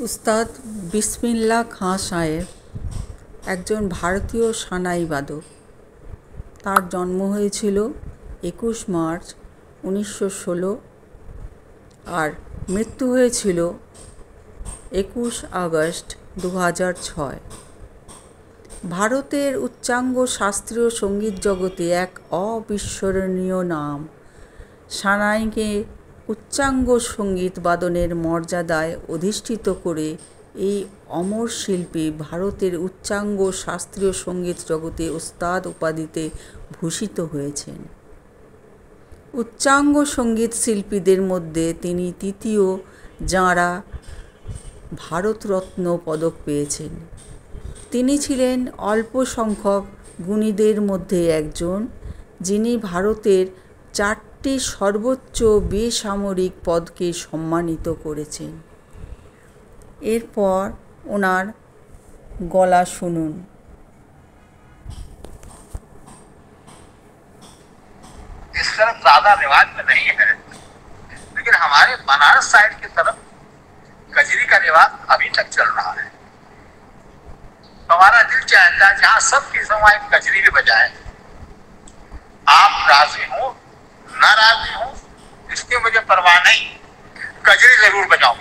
উস্তাদ বিসমিল্লাহ খাঁ সাহেব একজন ভারতীয় সানাই বাদক। তার জন্ম হয়েছিল 21 মার্চ 1916 আর মৃত্যু হয়েছিল 21 আগস্ট 2006। ভারতের উচ্চাঙ্গ শাস্ত্রীয় সঙ্গীত জগতে এক অবিস্মরণীয় নাম। সানাইকে উচ্চাঙ্গ সঙ্গীত বাদনের মর্যাদায় অধিষ্ঠিত করে এই অমর শিল্পী ভারতের উচ্চাঙ্গ শাস্ত্রীয় সঙ্গীত জগতে ওস্তাদ উপাধিতে ভূষিত হয়েছেন। উচ্চাঙ্গ সঙ্গীত শিল্পীদের মধ্যে তিনি তৃতীয় যাঁরা ভারতরত্ন পদক পেয়েছেন। তিনি ছিলেন অল্প সংখ্যক গুণীদের মধ্যে একজন যিনি ভারতের 4টি সর্বোচ্চ বেসামরিক পদকে সম্মানিত করেছেন। এরপর ওনার গলা শুনুন। इस तरफ ज्यादा रिवाज में नहीं है, लेकिन हमारे बनारस साइड की तरफ कजरी का रिवाज अभी तक चल रहा है। तो हमारा दिल चाहता है जहाँ सब की समाज कजरी भी बजाए। आप राजी हो ना राजी हो इसकी मुझे परवाह नहीं, कजरी जरूर बजाओ।